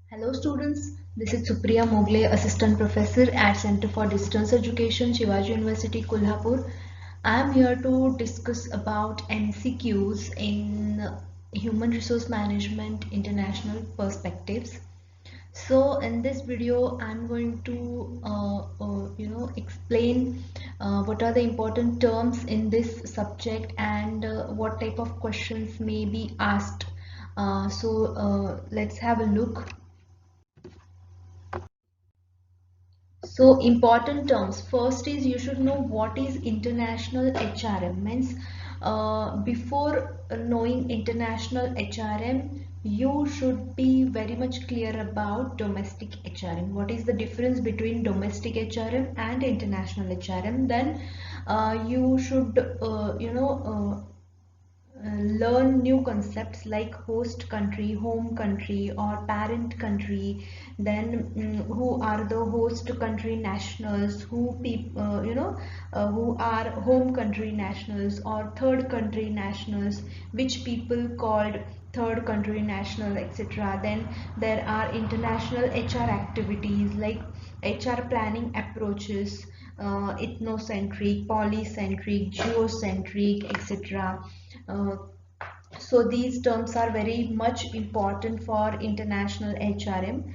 Hello students, this is Supriya Mogle, Assistant Professor at Center for Distance Education, Shivaji University, Kolhapur. I am here to discuss about MCQs in Human Resource Management International Perspectives. So in this video, I'm going to explain what are the important terms in this subject and what type of questions may be asked. Let's have a look. So important terms. First is you should know what is international HRM. Means before knowing international HRM, you should be very much clear about domestic HRM. What is the difference between domestic HRM and international HRM? Then you should learn new concepts like host country, home country, or parent country. Then who are the host country nationals, who are home country nationals or third country nationals, which people called third country national, etc. Then there are international HR activities like HR planning approaches, ethnocentric, polycentric, geocentric, etc. uh, so these terms are very much important for international HRM.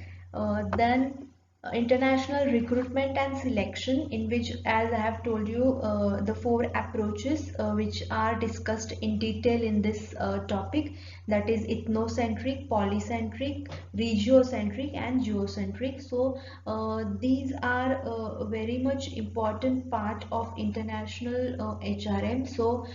Then international recruitment and selection, in which, as I have told you, the four approaches which are discussed in detail in this topic, that is ethnocentric, polycentric, regiocentric and geocentric. So these are very much important part of international HRM. So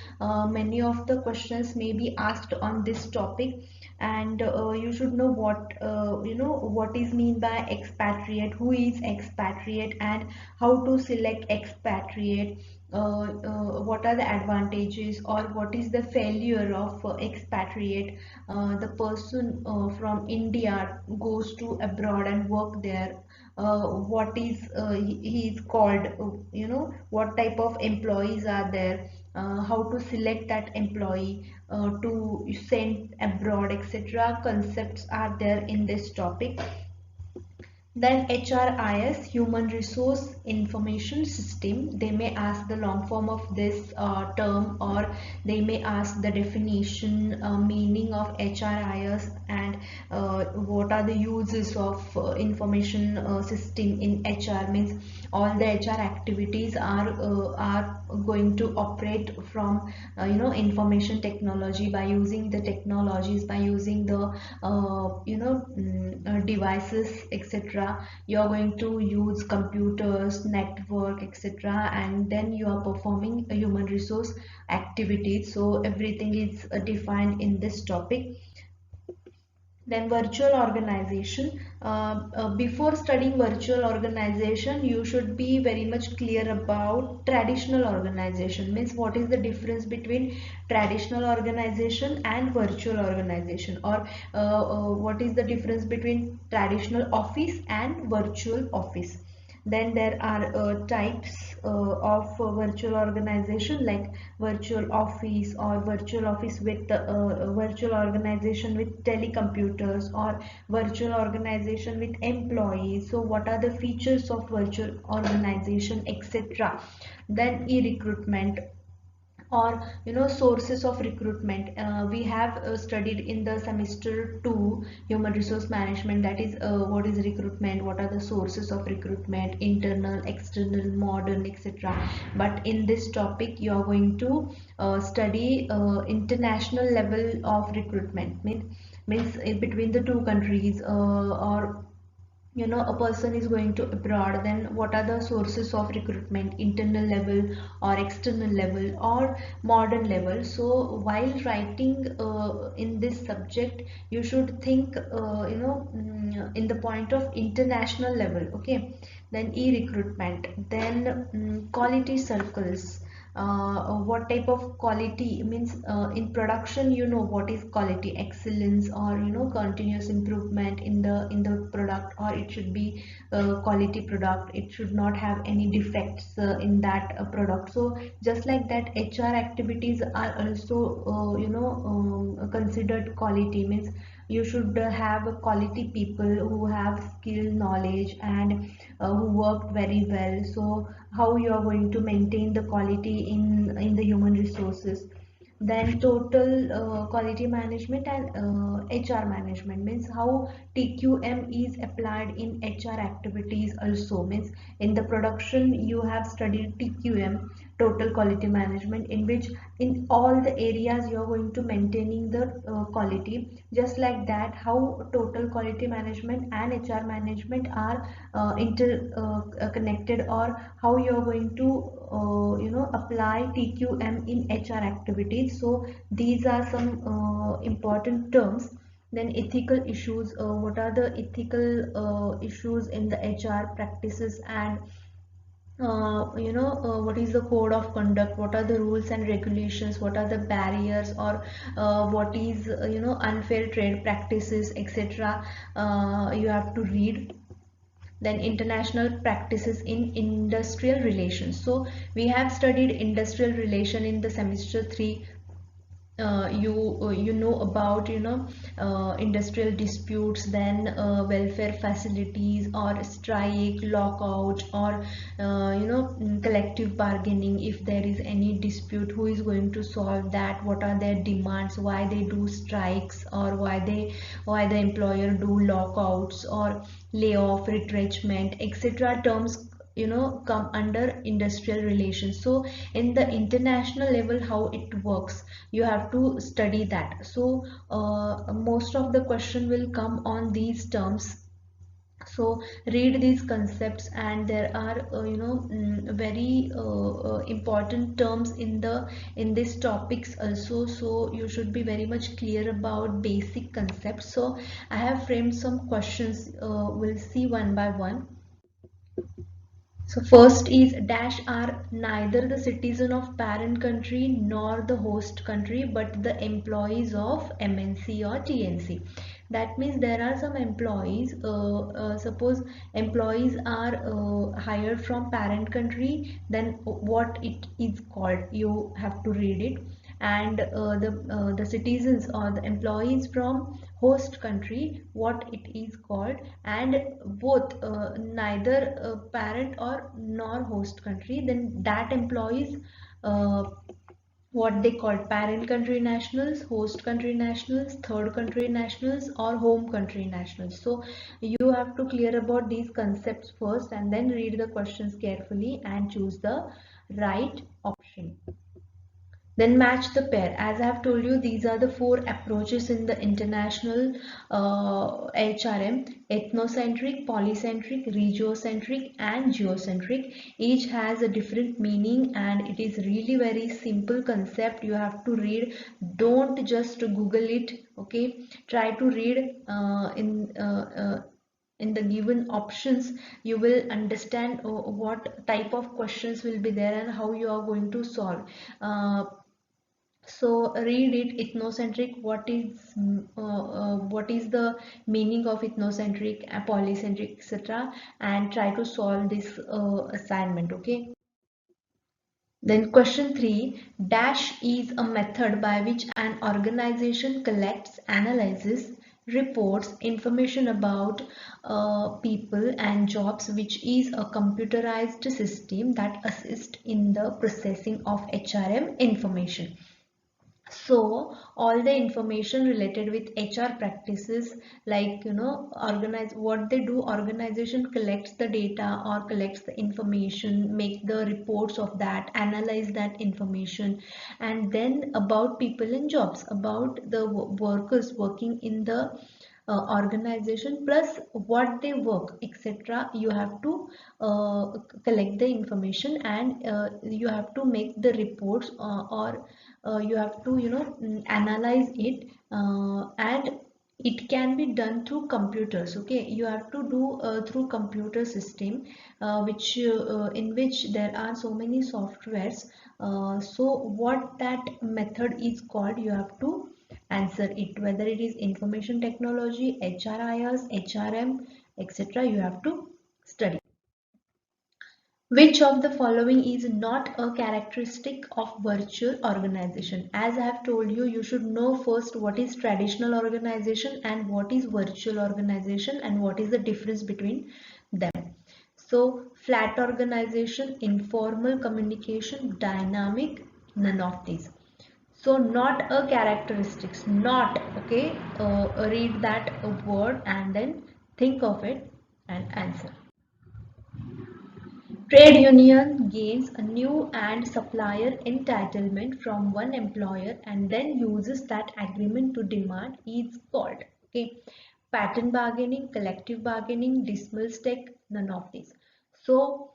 many of the questions may be asked on this topic, and you should know what is mean by expatriate, who is expatriate, and how to select expatriate. What are the advantages or what is the failure of expatriate? The person from India goes to abroad and work there. What is he is called? What type of employees are there? How to select that employee to send abroad, etc. Concepts are there in this topic. Then HRIS, Human Resource Information System. They may ask the long form of this term, or they may ask the definition, meaning of HRIS, and what are the uses of information system in HR. Means all the HR activities are going to operate from information technology, by using the technologies, by using the devices, etc. You are going to use computers, network, etc., and then you are performing a human resource activities. So everything is defined in this topic. Then virtual organization. Before studying virtual organization, you should be very much clear about traditional organization. Means what is the difference between traditional organization and virtual organization, or what is the difference between traditional office and virtual office. Then there are types of virtual organization, like virtual office or virtual office with virtual organization with telecomputers, or virtual organization with employees. So what are the features of virtual organization, etc. Then e-recruitment, or sources of recruitment. We have studied in the semester 2 human resource management, that is what is recruitment, what are the sources of recruitment, internal, external, modern, etc. But in this topic you are going to study international level of recruitment. Means between the two countries, or a person is going to abroad, then what are the sources of recruitment, internal level or external level or modern level. So while writing in this subject, you should think in the point of international level. Okay. Then e-recruitment. Then quality circles. What type of quality, means in production, what is quality, excellence, or continuous improvement in the product, or it should be quality product, it should not have any defects in that product. So just like that, HR activities are also considered quality. Means you should have quality people who have skill, knowledge, and who worked very well. So how you are going to maintain the quality in the human resources. Then total quality management and HR management means how TQM is applied in HR activities also. Means in the production you have studied TQM, total quality management, in which in all the areas you are going to maintaining the quality. Just like that, how total quality management and HR management are connected, or how you are going to apply TQM in HR activities. So these are some important terms. Then ethical issues, what are the ethical issues in the HR practices, and what is the code of conduct, what are the rules and regulations, what are the barriers, or what is unfair trade practices, etc. You have to read. Then international practices in industrial relations. So we have studied industrial relation in the semester 3. You know about industrial disputes, then welfare facilities, or strike, lockout, or collective bargaining. If there is any dispute, who is going to solve that, what are their demands, why they do strikes, or why the employer do lockouts or layoff, retrenchment, etc. terms come under industrial relations. So in the international level, how it works, you have to study that. So most of the question will come on these terms. So read these concepts, and there are very important terms in these topics also. So you should be very much clear about basic concepts. So I have framed some questions, we'll see one by one. So first is dash are neither the citizen of parent country nor the host country, but the employees of MNC or TNC. That means there are some employees, suppose employees are hired from parent country, then what it is called, you have to read it. And the citizens or the employees from host country, what it is called. And both neither parent or nor host country, then that employees, uh, what they call parent country nationals, host country nationals, third country nationals, or home country nationals. So you have to clear about these concepts first, and then read the questions carefully and choose the right option. Then match the pair. As I have told you, these are the four approaches in the international HRM: ethnocentric, polycentric, regiocentric, and geocentric. Each has a different meaning, and it is really very simple concept. You have to read. Don't just Google it. Okay, try to read in the given options. You will understand what type of questions will be there and how you are going to solve. So read it. Ethnocentric, what is the meaning of ethnocentric, polycentric, etc., and try to solve this assignment. Okay. Then question 3, dash is a method by which an organization collects, analyzes, reports information about people and jobs, which is a computerized system that assists in the processing of HRM information. So all the information related with HR practices, like organize, what they do, organization collects the data or collects the information, make the reports of that, analyze that information, and then about people and jobs, about the workers working in the organization, plus what they work, etc. You have to collect the information, and you have to make the reports, or you have to analyze it, and it can be done through computers. Okay, you have to do through computer system, which in which there are so many softwares. So what that method is called, you have to answer it, whether it is information technology, HRIS, HRM, etc. You have to study. Which of the following is not a characteristic of virtual organization? As I have told you, you should know first what is traditional organization and what is virtual organization and what is the difference between them. So flat organization, informal communication, dynamic, none of these. So not a characteristics, not, okay. Read that word and then think of it and answer. Trade union gains a new and supplier entitlement from one employer and then uses that agreement to demand is called, okay. Pattern bargaining, collective bargaining, dismissal tech, none of these. So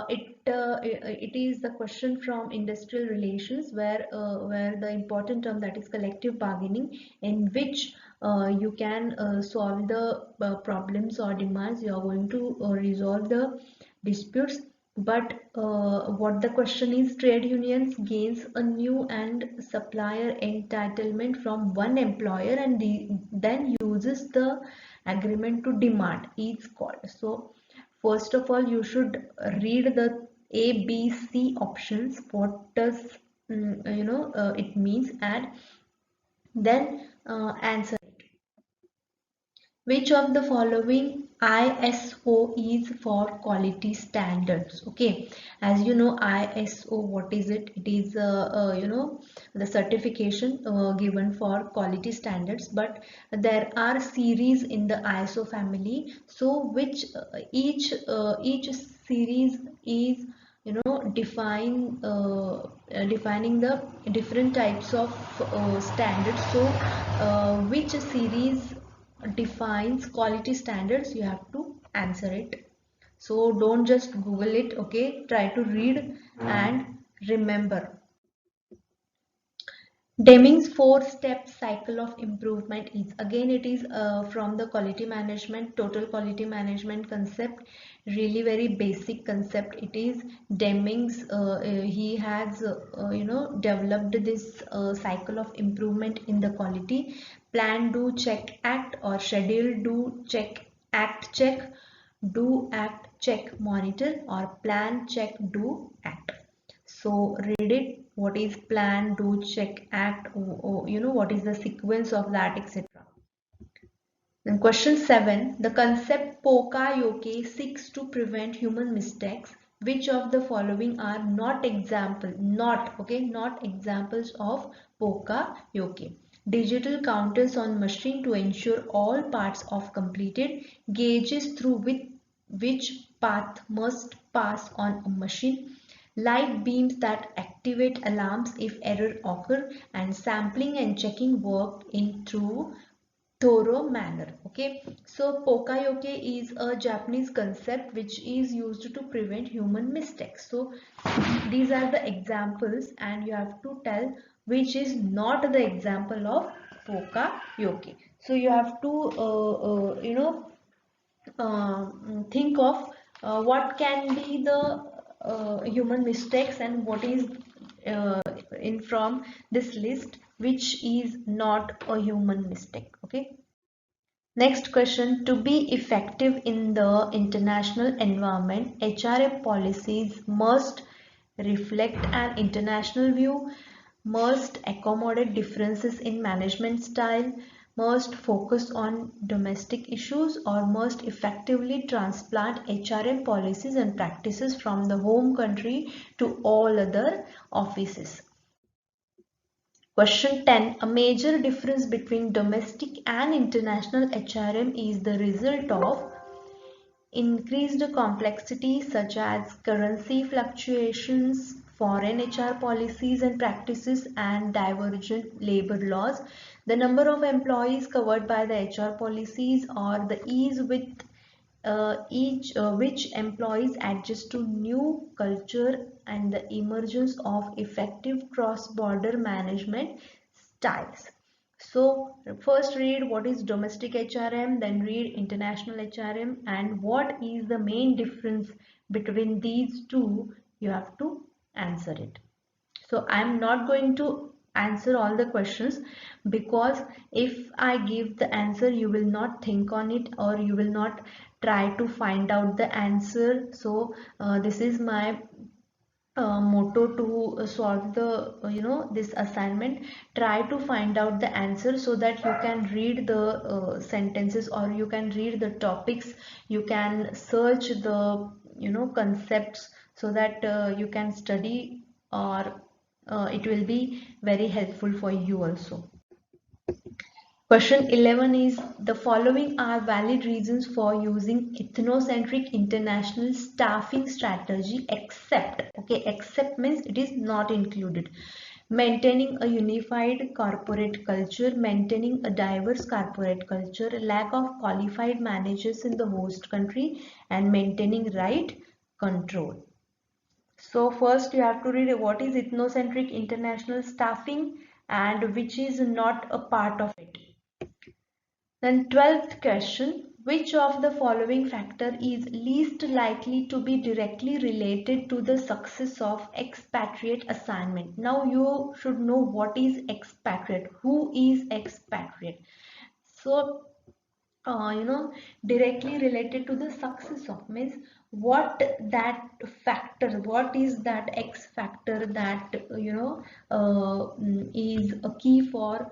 it is the question from industrial relations where the important term, that is collective bargaining, in which you can solve the problems or demands. You are going to resolve the disputes. But what the question is, trade unions gains a new and supplier entitlement from one employer and then uses the agreement to demand is called. So first of all, you should read the A, B, C options. What does it means, and then answer. Which of the following ISO is for quality standards? Okay, as you know, ISO, what is it? It is the certification given for quality standards. But there are series in the ISO family. So which each series is defining the different types of standards. So which series defines quality standards? You have to answer it. So don't just Google it, okay. Try to read and remember. Deming's four-step cycle of improvement is, again, it is from the quality management, total quality management concept, really very basic concept. It is Deming's, he has developed this cycle of improvement in the quality: plan, do, check, act, or schedule, do, check, act, check, do, act, check, monitor, or plan, check, do, act. So read it. What is plan, do, check, act, what is the sequence of that, etc. Then question 7. The concept Poka-yoke seeks to prevent human mistakes. Which of the following are not examples of Poka-yoke? Digital counters on machine to ensure all parts of completed, gauges through which path must pass on a machine, light beams that activate alarms if error occur, and sampling and checking work in thorough manner. Okay, so Poka-yoke is a Japanese concept which is used to prevent human mistakes. So these are the examples and you have to tell which is not the example of Poka-yoke. So you have to think of what can be the human mistakes and what is uh, in from this list which is not a human mistake. Okay. Next question. To be effective in the international environment, HRM policies must reflect an international view, must accommodate differences in management style, must focus on domestic issues, or must effectively transplant HRM policies and practices from the home country to all other offices. Question 10. A major difference between domestic and international HRM is the result of increased complexity such as currency fluctuations, foreign HR policies and practices, and divergent labor laws, the number of employees covered by the HR policies, or the ease with which employees adjust to new culture, and the emergence of effective cross-border management styles. So first read what is domestic HRM, then read international HRM, and what is the main difference between these two. You have to answer it. So I am not going to answer all the questions, because if I give the answer, you will not think on it, or you will not try to find out the answer. So this is my motto to solve the this assignment. Try to find out the answer so that you can read the sentences, or you can read the topics, you can search the concepts, so that you can study, or it will be very helpful for you also. Question 11 is, the following are valid reasons for using ethnocentric international staffing strategy except, okay, except means it is not included: maintaining a unified corporate culture, maintaining a diverse corporate culture, lack of qualified managers in the host country, and maintaining right control. So first you have to read what is ethnocentric international staffing and which is not a part of it. Then 12th question, which of the following factor is least likely to be directly related to the success of expatriate assignment? Now you should know what is expatriate, who is expatriate. So directly related to the success of means what that factor, what is that X factor that is a key for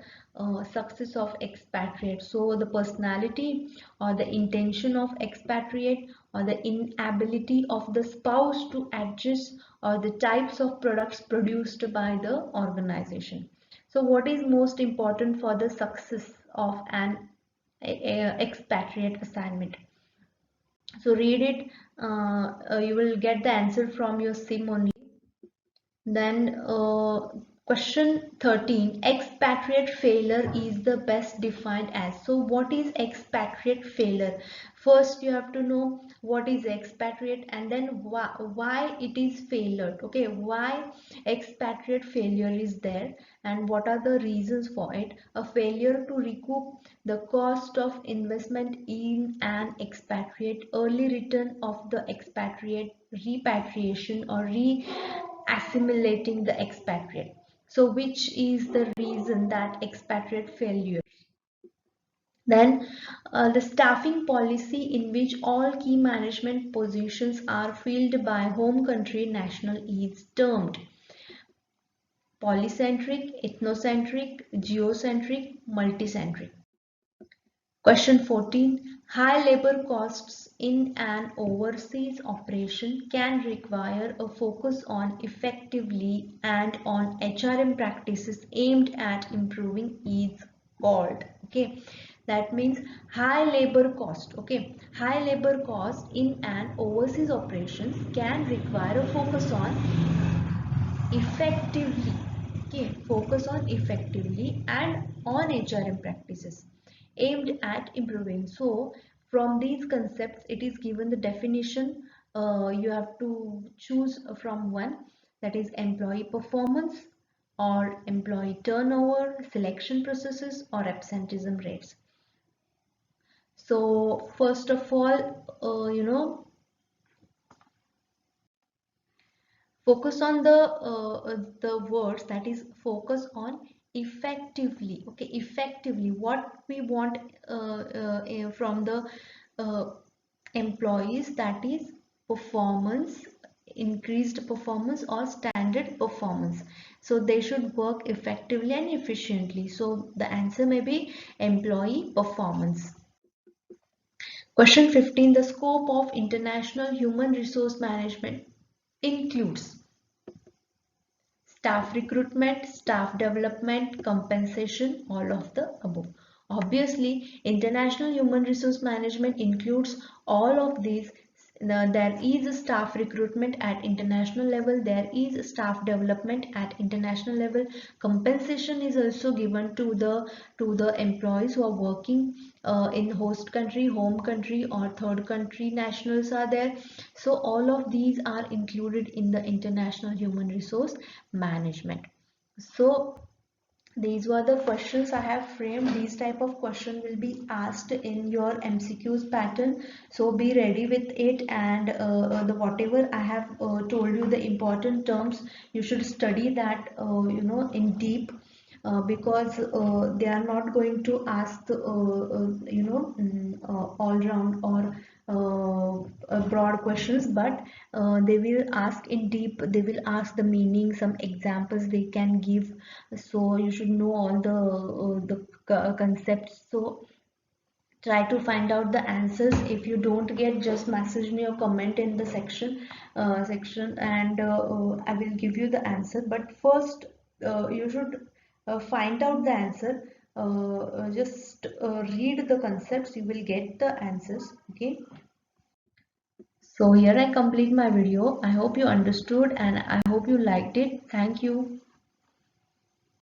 success of expatriate. So the personality, or the intention of expatriate, or the inability of the spouse to adjust, or the types of products produced by the organization. So what is most important for the success of an expatriate assignment? So read it. You will get the answer from your sim only. Then question 13, expatriate failure is the best defined as. So what is expatriate failure? First you have to know what is expatriate, and then why it is failure. Okay, why expatriate failure is there and what are the reasons for it. A failure to recoup the cost of investment in an expatriate, early return of the expatriate, repatriation or assimilating the expatriate. So which is the reason that expatriate failure? Then the staffing policy in which all key management positions are filled by home country national is termed polycentric, ethnocentric, geocentric, multicentric. Question 14. High labor costs in an overseas operation can require a focus on effectively and on HRM practices aimed at improving is called. Okay, that means high labor cost. Okay, high labor cost in an overseas operation can require a focus on effectively. Okay, focus on effectively and on HRM practices aimed at improving. So from these concepts it is given the definition. You have to choose from one, that is employee performance, or employee turnover, selection processes, or absenteeism rates. So first of all, focus on the words, that is focus on effectively. Okay, effectively, what we want from the uh, employees, that is performance, increased performance or standard performance. So they should work effectively and efficiently. So the answer may be employee performance. Question 15. The scope of international human resource management includes staff recruitment, staff development, compensation, all of the above. Obviously, international human resource management includes all of these. There is a staff recruitment at international level, there is staff development at international level. Compensation is also given to the employees who are working in host country, home country, or third country nationals are there. So all of these are included in the international human resource management. So these were the questions I have framed. These type of question will be asked in your MCQs pattern. So be ready with it, and the whatever I have told you, the important terms, you should study that in deep. because they are not going to ask all round or broad questions, but they will ask in deep, they will ask the meaning, some examples they can give. So you should know all the concepts. So try to find out the answers. If you don't get, just message me or comment in the section, and I will give you the answer. But first you should find out the answer. Just read the concepts, you will get the answers. Okay, so here I complete my video. I hope you understood and I hope you liked it. Thank you.